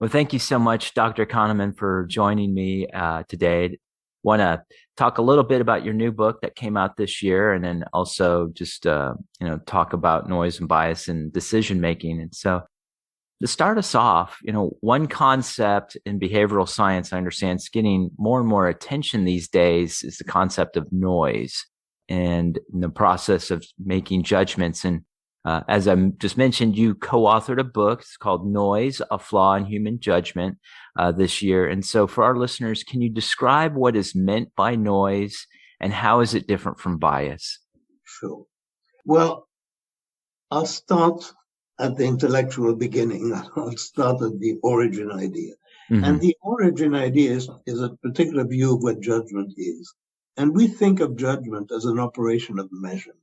Well, thank you so much, Dr. Kahneman, for joining me today. Want to talk a little bit about your new book that came out this year, and then also just talk about noise and bias in decision making. And so, to start us off, one concept in behavioral science I understand is getting more and more attention these days is the concept of noise and in the process of making judgments. And as I just mentioned, you co-authored a book. It's called Noise, A Flaw in Human Judgment this year. And so for our listeners, can you describe what is meant by noise and how is it different from bias? Sure. Well, I'll start at the intellectual beginning. I'll start at the origin idea. Mm-hmm. And the origin idea is a particular view of what judgment is. And we think of judgment as an operation of measurement.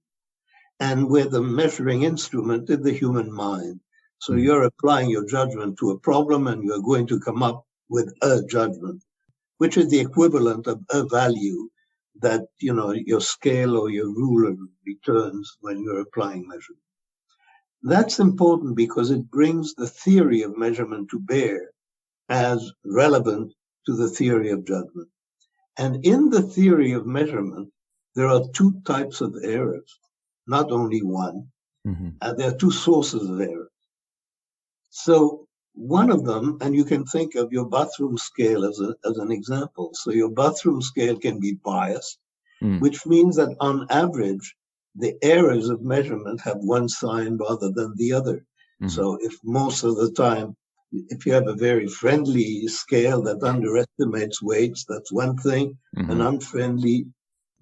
And where the measuring instrument is the human mind. So you're applying your judgment to a problem and you're going to come up with a judgment, which is the equivalent of a value that, your scale or your ruler returns when you're applying measurement. That's important because it brings the theory of measurement to bear as relevant to the theory of judgment. And in the theory of measurement, there are two types of errors. Not only one. Mm-hmm. There are two sources of error. So one of them, and you can think of your bathroom scale as an example. So your bathroom scale can be biased, which means that on average, the errors of measurement have one sign rather than the other. Mm-hmm. So if most of the time, if you have a very friendly scale that underestimates weights, that's one thing. Mm-hmm. An unfriendly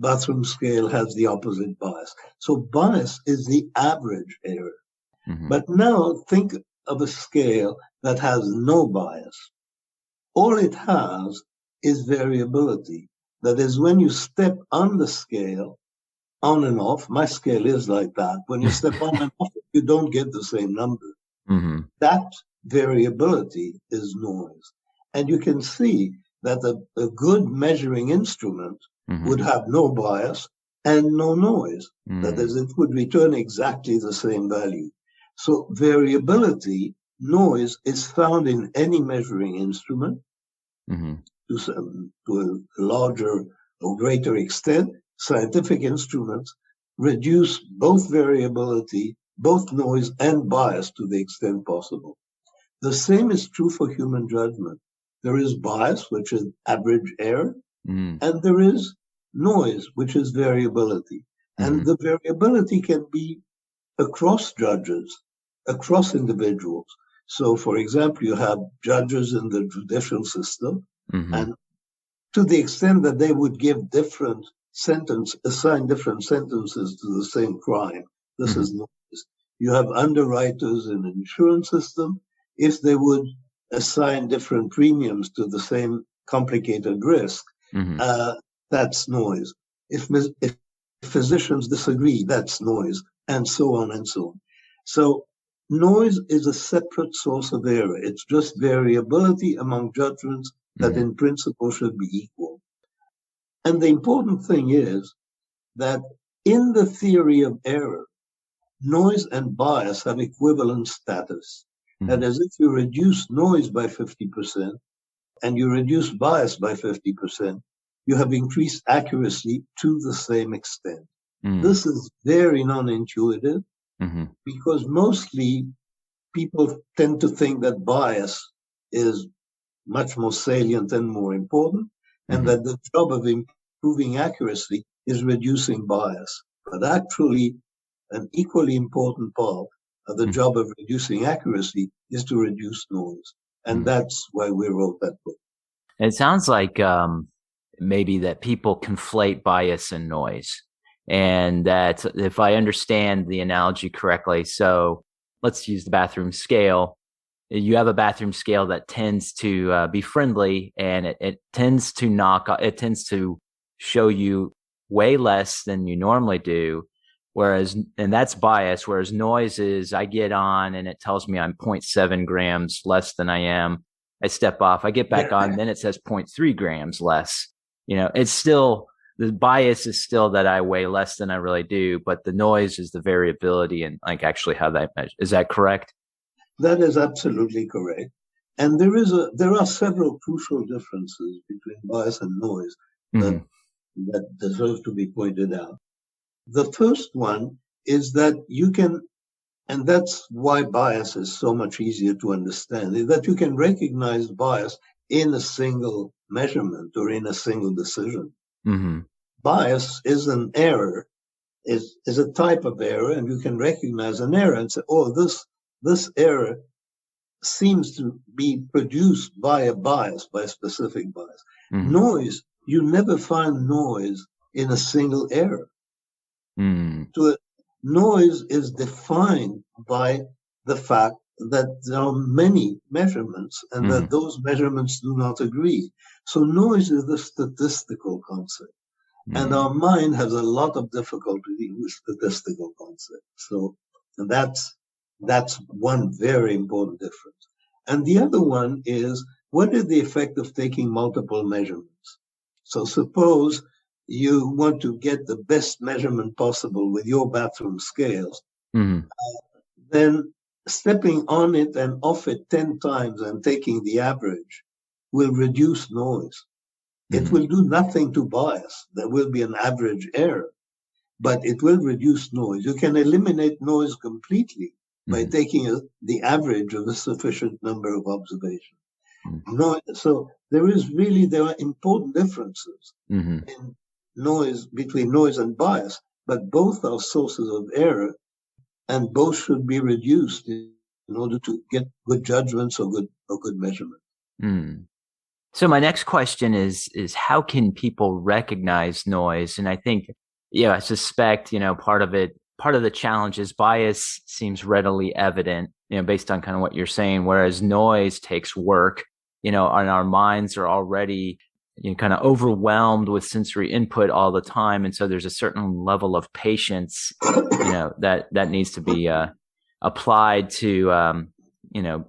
bathroom scale has the opposite bias. So bias is the average error. Mm-hmm. But now think of a scale that has no bias. All it has is variability. That is, when you step on the scale, on and off, my scale is like that. When you step on and off, you don't get the same number. Mm-hmm. That variability is noise. And you can see that a good measuring instrument would have no bias and no noise. That is, it would return exactly the same value. So variability, noise, is found in any measuring instrument to a larger or greater extent. Scientific instruments reduce both variability, both noise and bias to the extent possible. The same is true for human judgment. There is bias, which is average error, and there is noise, which is variability. And the variability can be across judges, across individuals. So, for example, you have judges in the judicial system, and to the extent that they would give assign different sentences to the same crime, this is noise. You have underwriters in an insurance system. If they would assign different premiums to the same complicated risk, that's noise. If physicians disagree, that's noise, and so on and so on. So noise is a separate source of error. It's just variability among judgments that in principle should be equal. And the important thing is that in the theory of error, noise and bias have equivalent status. That is, if you reduce noise by 50% and you reduce bias by 50%, you have increased accuracy to the same extent. This is very non-intuitive because mostly people tend to think that bias is much more salient and more important, and that the job of improving accuracy is reducing bias. But actually, an equally important part of the job of reducing accuracy is to reduce noise. And that's why we wrote that book. It sounds like maybe that people conflate bias and noise. And that if I understand the analogy correctly, so let's use the bathroom scale. You have a bathroom scale that tends to be friendly, and it tends to show you way less than you normally do. And that's bias, whereas noise is I get on and it tells me I'm 0.7 grams less than I am. I step off, I get back on, then it says 0.3 grams less. It's still, the bias is still that I weigh less than I really do, but the noise is the variability and like actually how that measures. Is that correct? That is absolutely correct. And there are several crucial differences between bias and noise Mm-hmm. that deserve to be pointed out. The first one is that you can, and that's why bias is so much easier to understand, is that you can recognize bias in a single measurement or in a single decision. Mm-hmm. Bias is an error, is a type of error, and you can recognize an error and say, oh, this error seems to be produced by a bias, by a specific bias. Mm-hmm. Noise, you never find noise in a single error. Mm-hmm. So noise is defined by the fact that there are many measurements and Mm-hmm. that those measurements do not agree. So noise is the statistical concept. And our mind has a lot of difficulty with statistical concepts. So that's one very important difference. And the other one is, what is the effect of taking multiple measurements? So suppose you want to get the best measurement possible with your bathroom scales, Mm-hmm. then stepping on it and off it 10 times and taking the average will reduce noise. It Mm-hmm. will do nothing to bias. There will be an average error, but it will reduce noise. You can eliminate noise completely by Mm-hmm. taking the average of a sufficient number of observations. Mm-hmm. So there are important differences Mm-hmm. in noise, between noise and bias, but both are sources of error, and both should be reduced in order to get good judgments or good measurement. Mm. So my next question is how can people recognize noise? And I think, I suspect, part of the challenge is bias seems readily evident, based on kind of what you're saying, whereas noise takes work, and our minds are already, kind of overwhelmed with sensory input all the time. And so there's a certain level of patience, that needs to be applied to,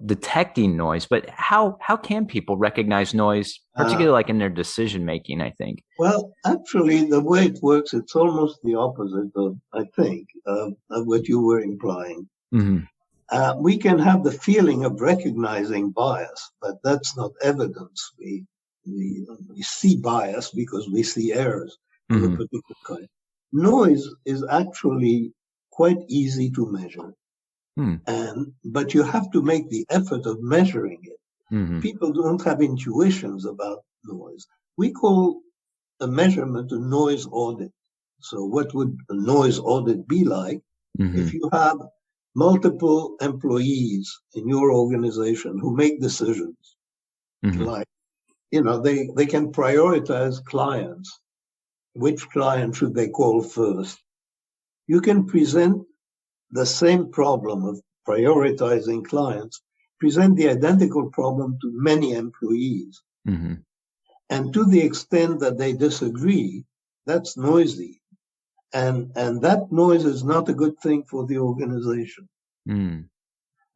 detecting noise. But how can people recognize noise, particularly like in their decision making, I think? Well, actually, the way it works, it's almost the opposite of, I think, of what you were implying. Mm-hmm. We can have the feeling of recognizing bias, but that's not evidence. We see bias because we see errors of a Mm-hmm. particular kind. Noise is actually quite easy to measure, but you have to make the effort of measuring it. Mm-hmm. People don't have intuitions about noise. We call a measurement a noise audit. So what would a noise audit be like? Mm-hmm. If you have multiple employees in your organization who make decisions, Mm-hmm. like, they can prioritize clients. Which client should they call first? You can present the same problem of prioritizing clients, present the identical problem to many employees. Mm-hmm. And to the extent that they disagree, that's noisy. And that noise is not a good thing for the organization. Mm.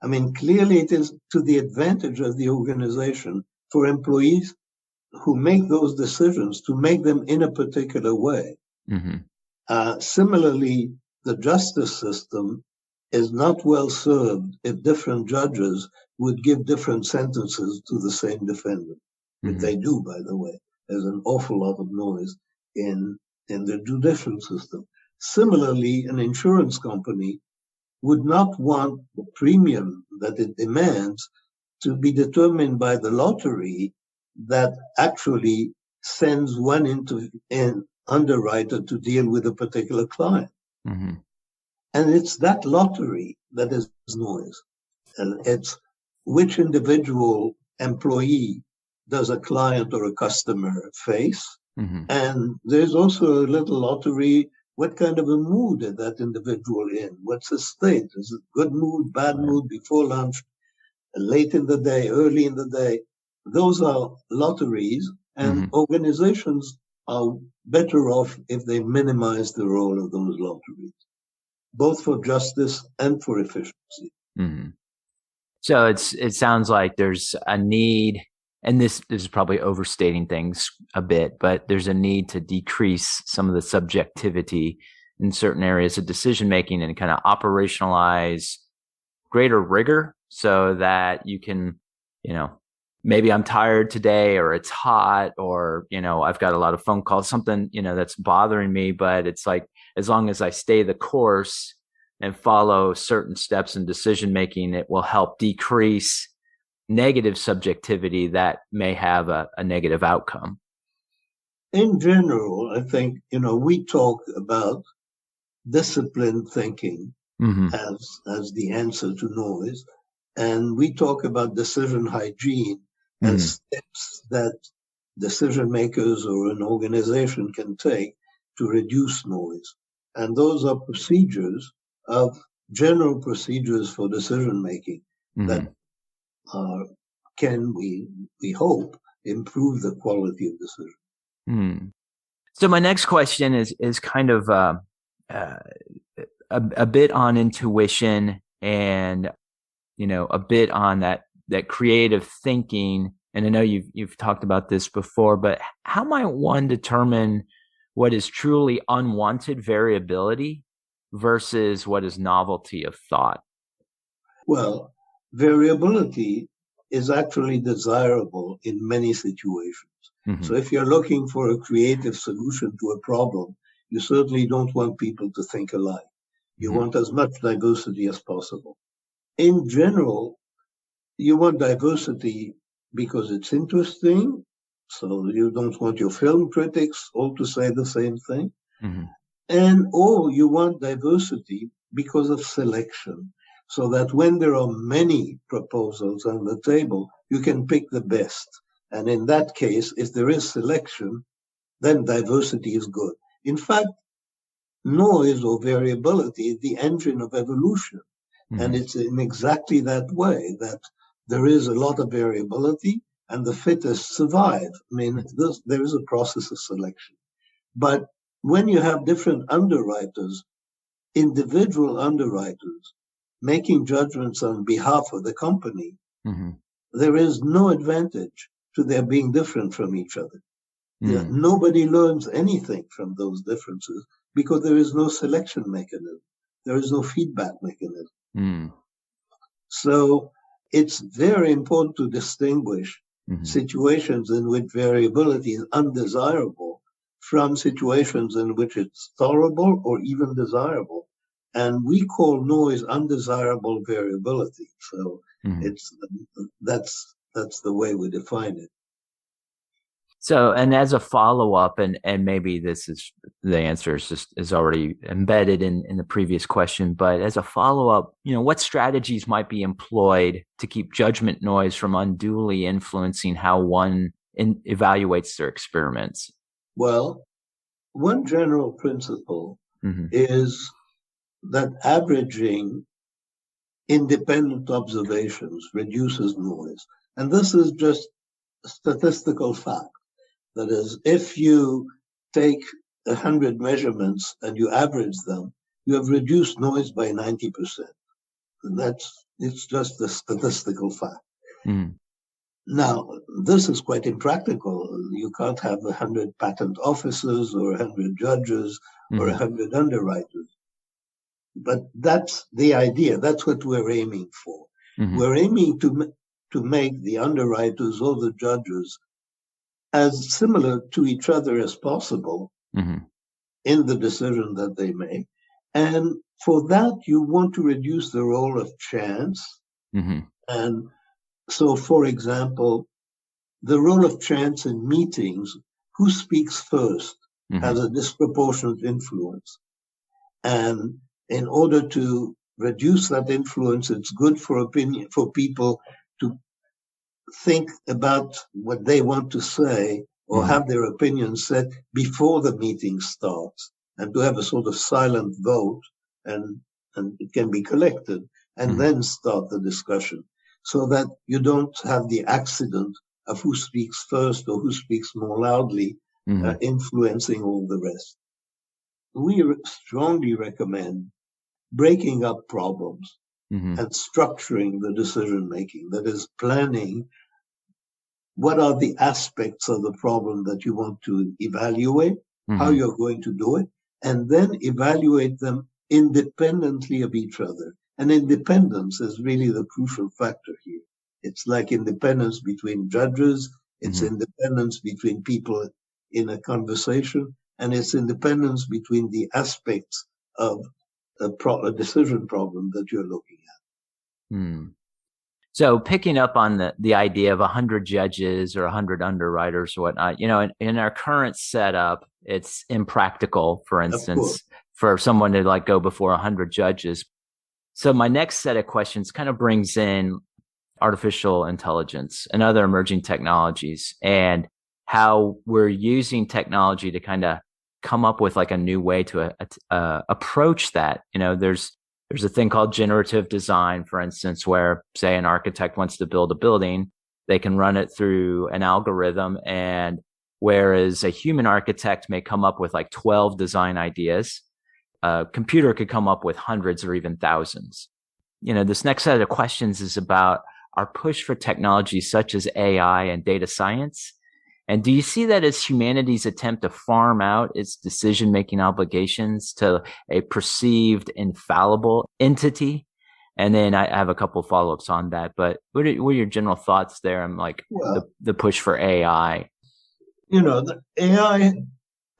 I mean, clearly it is to the advantage of the organization for employees who make those decisions to make them in a particular way. Mm-hmm. Similarly, the justice system is not well served if different judges would give different sentences to the same defendant. Mm-hmm. If they do, by the way, there's an awful lot of noise in the judicial system. Similarly, an insurance company would not want the premium that it demands to be determined by the lottery that actually sends one an underwriter to deal with a particular client. Mm-hmm. And it's that lottery that is noise. And it's which individual employee does a client or a customer face? Mm-hmm. And there's also a little lottery. What kind of a mood is that individual in? What's his state? Is it good mood, bad mood, before lunch, late in the day, early in the day? Those are lotteries, and organizations are better off if they minimize the role of those lotteries, both for justice and for efficiency. Mm-hmm. So it sounds like there's a need, and this is probably overstating things a bit, but there's a need to decrease some of the subjectivity in certain areas of decision making and kind of operationalize greater rigor so that you can, maybe I'm tired today, or it's hot, or, I've got a lot of phone calls, something, that's bothering me. But it's like, as long as I stay the course and follow certain steps in decision making, it will help decrease negative subjectivity that may have a negative outcome. In general, I think, we talk about disciplined thinking as the answer to noise. And we talk about decision hygiene as steps that decision makers or an organization can take to reduce noise. And those are general procedures for decision making that can, we hope, improve the quality of decision. So my next question is kind of a bit on intuition, and a bit on that creative thinking. And I know you've talked about this before, but how might one determine what is truly unwanted variability versus what is novelty of thought? Well, variability is actually desirable in many situations. So if you're looking for a creative solution to a problem, you certainly don't want people to think alike. You want as much diversity as possible. In general, you want diversity because it's interesting. So you don't want your film critics all to say the same thing. Or you want diversity because of selection, so that when there are many proposals on the table, you can pick the best. And in that case, if there is selection, then diversity is good. In fact, noise or variability is the engine of evolution. And it's in exactly that way, that there is a lot of variability and the fittest survive. I mean, there is a process of selection. But when you have different underwriters, individual underwriters, making judgments on behalf of the company, there is no advantage to their being different from each other. Nobody learns anything from those differences because there is no selection mechanism. There is no feedback mechanism. So it's very important to distinguish situations in which variability is undesirable from situations in which it's tolerable or even desirable. And we call noise undesirable variability. So that's the way we define it. So, and as a follow-up, and maybe this is the answer is already embedded in the previous question, but as a follow-up, what strategies might be employed to keep judgment noise from unduly influencing how one evaluates their experiments? Well, one general principle is that averaging independent observations reduces noise. And this is just a statistical fact. That is, if you take 100 measurements and you average them, you have reduced noise by 90%. And it's just a statistical fact. Now, this is quite impractical. You can't have 100 patent officers or 100 judges or 100 underwriters. But that's the idea. That's what we're aiming for. We're aiming to make the underwriters or the judges as similar to each other as possible in the decision that they make. And for that, you want to reduce the role of chance. And so, for example, the role of chance in meetings, who speaks first, has a disproportionate influence. And in order to reduce that influence, it's good for people to think about what they want to say or have their opinions said before the meeting starts, and to have a sort of silent vote, and it can be collected, and then start the discussion, so that you don't have the accident of who speaks first or who speaks more loudly influencing all the rest. We strongly recommend breaking up problems and structuring the decision making. That is, planning what are the aspects of the problem that you want to evaluate, how you're going to do it, and then evaluate them independently of each other. And independence is really the crucial factor here. It's like independence between judges. It's independence between people in a conversation, and it's independence between the aspects of a decision problem that you're looking at. Hmm. So picking up on the idea of 100 judges or 100 underwriters or whatnot, in our current setup, it's impractical, for instance, for someone to like go before 100 judges. So my next set of questions kind of brings in artificial intelligence and other emerging technologies and how we're using technology to kind of come up with like a new way to approach that. There's a thing called generative design, for instance, where say an architect wants to build a building, they can run it through an algorithm, and whereas a human architect may come up with like 12 design ideas, a computer could come up with hundreds or even thousands. This next set of questions is about our push for technology such as AI and data science. And do you see that as humanity's attempt to farm out its decision-making obligations to a perceived infallible entity? And then I have a couple of follow-ups on that, but what are your general thoughts there on the push for AI? The AI,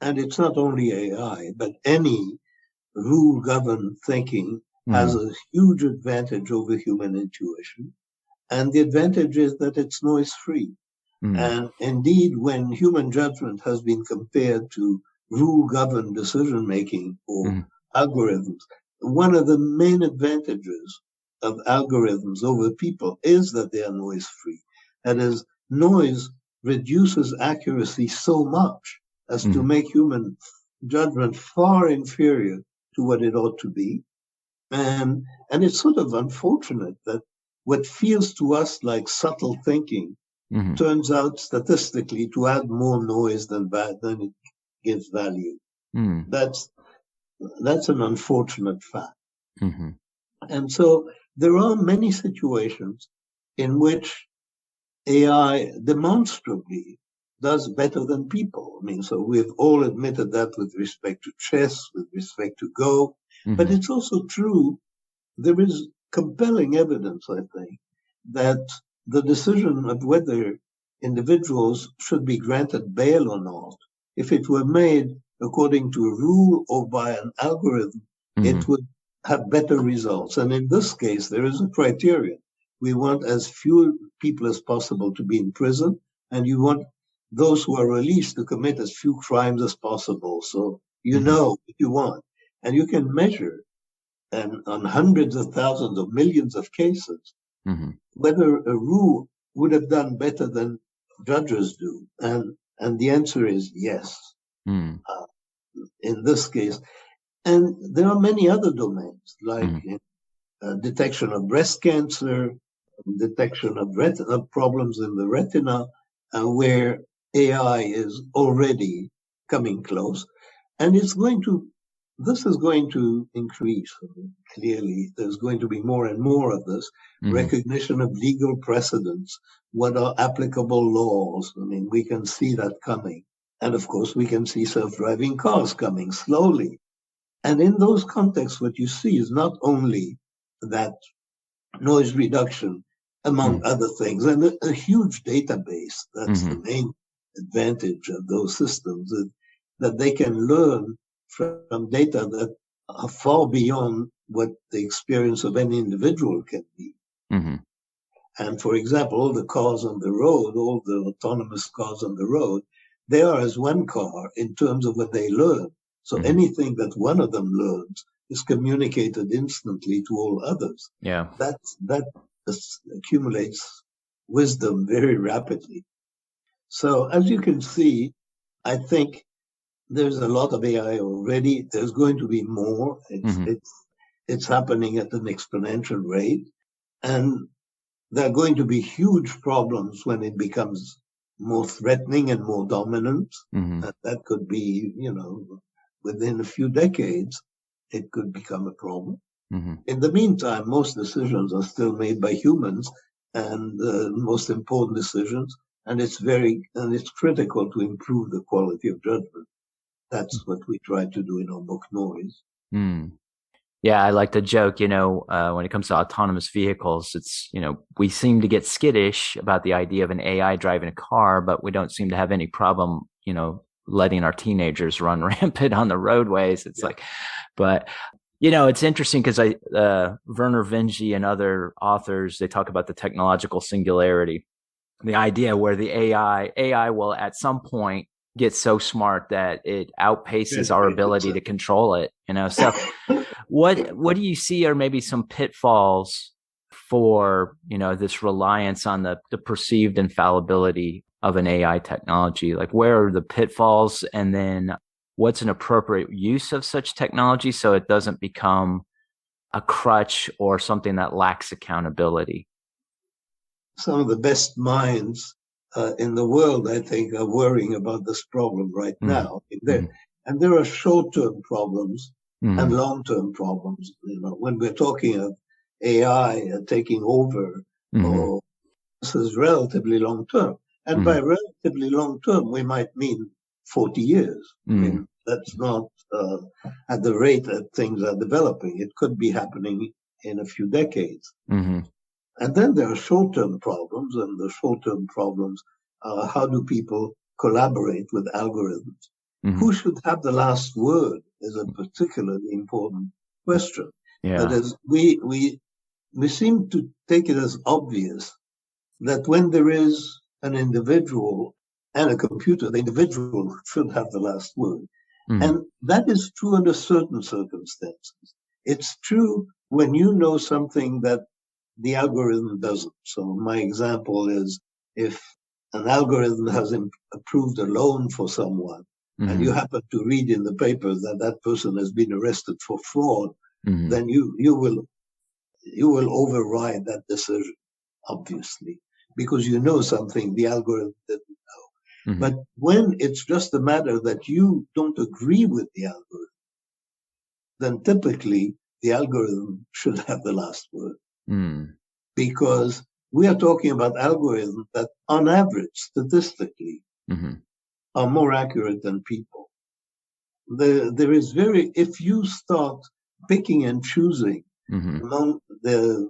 and it's not only AI, but any rule-governed thinking has a huge advantage over human intuition. And the advantage is that it's noise-free. And indeed, when human judgment has been compared to rule-governed decision-making or algorithms, one of the main advantages of algorithms over people is that they are noise-free. That is, noise reduces accuracy so much as to make human judgment far inferior to what it ought to be. And it's sort of unfortunate that what feels to us like subtle thinking turns out statistically to add more noise than it gives value. That's an unfortunate fact. And so there are many situations in which AI demonstrably does better than people. So we've all admitted that with respect to chess, with respect to Go, but it's also true. There is compelling evidence, I think, that the decision of whether individuals should be granted bail or not, if it were made according to a rule or by an algorithm, it would have better results. And in this case, there is a criterion. We want as few people as possible to be in prison, and you want those who are released to commit as few crimes as possible. So you know what you want. And you can measure and on hundreds of thousands or millions of cases, whether a rule would have done better than judges do. And the answer is yes, in this case. And there are many other domains, like detection of breast cancer, detection of retina problems in the retina, where AI is already coming close. And this is going to increase. Clearly, there's going to be more and more of this recognition of legal precedents. What are applicable laws? We can see that coming. And of course, we can see self-driving cars coming slowly. And in those contexts, what you see is not only that noise reduction, among other things, and a huge database. That's the main advantage of those systems, that they can learn from data that are far beyond what the experience of any individual can be. And for example, all the cars on the road, all the autonomous cars on the road, they are as one car in terms of what they learn. So anything that one of them learns is communicated instantly to all others. Yeah. That accumulates wisdom very rapidly. So as you can see, I think there's a lot of AI already. There's going to be more. It's happening at an exponential rate. And there are going to be huge problems when it becomes more threatening and more dominant. That could be, within a few decades, it could become a problem. In the meantime, most decisions are still made by humans, and the most important decisions, and it's critical to improve the quality of judgment. That's what we try to do in our book, Noise. Yeah, I like to joke, when it comes to autonomous vehicles, it's, we seem to get skittish about the idea of an AI driving a car, but we don't seem to have any problem, letting our teenagers run rampant on the roadways. It's like, but it's interesting because Werner Vinge and other authors, they talk about the technological singularity, the idea where the AI will at some point get so smart that it outpaces our ability to control it. So what do you see are maybe some pitfalls for this reliance on the perceived infallibility of an AI technology? Like, where are the pitfalls, and then what's an appropriate use of such technology so it doesn't become a crutch or something that lacks accountability? Some of the best minds in the world, I think, are worrying about this problem right now. Mm-hmm. And there are short-term problems and Mm-hmm. long-term problems. When we're talking of AI taking over, Mm-hmm. or this is relatively long-term. And by relatively long-term, we might mean 40 years. I mean, that's not at the rate that things are developing. It could be happening in a few decades. Mm-hmm. And then there are short-term problems, and the short-term problems are how do people collaborate with algorithms? Mm-hmm. Who should have the last word is a particularly important question. Yeah. That is, we seem to take it as obvious that when there is an individual and a computer, the individual should have the last word. Mm-hmm. And that is true under certain circumstances. It's true when you know something that the algorithm doesn't. So my example is if an algorithm has approved a loan for someone, and you happen to read in the paper that that person has been arrested for fraud, then you will override that decision, obviously, because you know something the algorithm didn't know. But when it's just a matter that you don't agree with the algorithm, then typically the algorithm should have the last word. Because we are talking about algorithms that, on average, statistically, are more accurate than people. There is if you start picking and choosing among the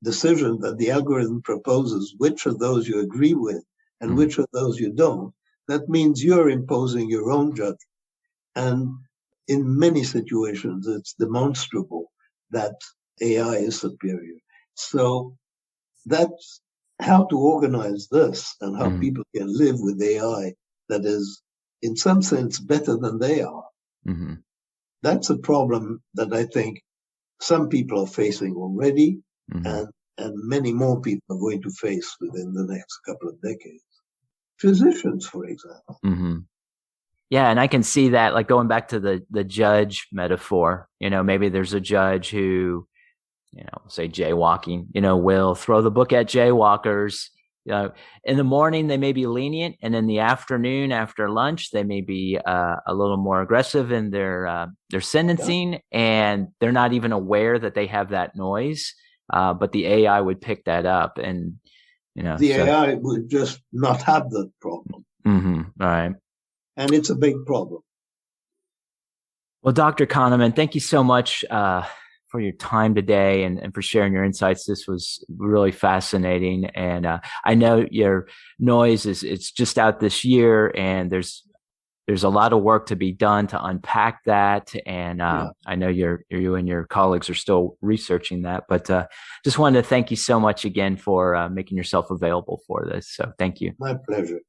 decisions that the algorithm proposes, which of those you agree with and which of those you don't, that means you're imposing your own judgment. And in many situations, it's demonstrable that AI is superior. So that's how to organize this and how people can live with AI that is, in some sense, better than they are. That's a problem that I think some people are facing already, and many more people are going to face within the next couple of decades. Physicians, for example. Yeah, and I can see that, like going back to the judge metaphor, maybe there's a judge who, say jaywalking, will throw the book at jaywalkers. In the morning, they may be lenient, and in the afternoon, after lunch, they may be a little more aggressive in their sentencing, and they're not even aware that they have that noise. But the AI would pick that up, and the AI would just not have that problem. Right. And it's a big problem. Well, Dr. Kahneman, thank you so much for your time today and for sharing your insights. This was really fascinating. And I know your noise it's just out this year, and there's a lot of work to be done to unpack that. And I know you and your colleagues are still researching that, but just wanted to thank you so much again for making yourself available for this. So thank you. My pleasure.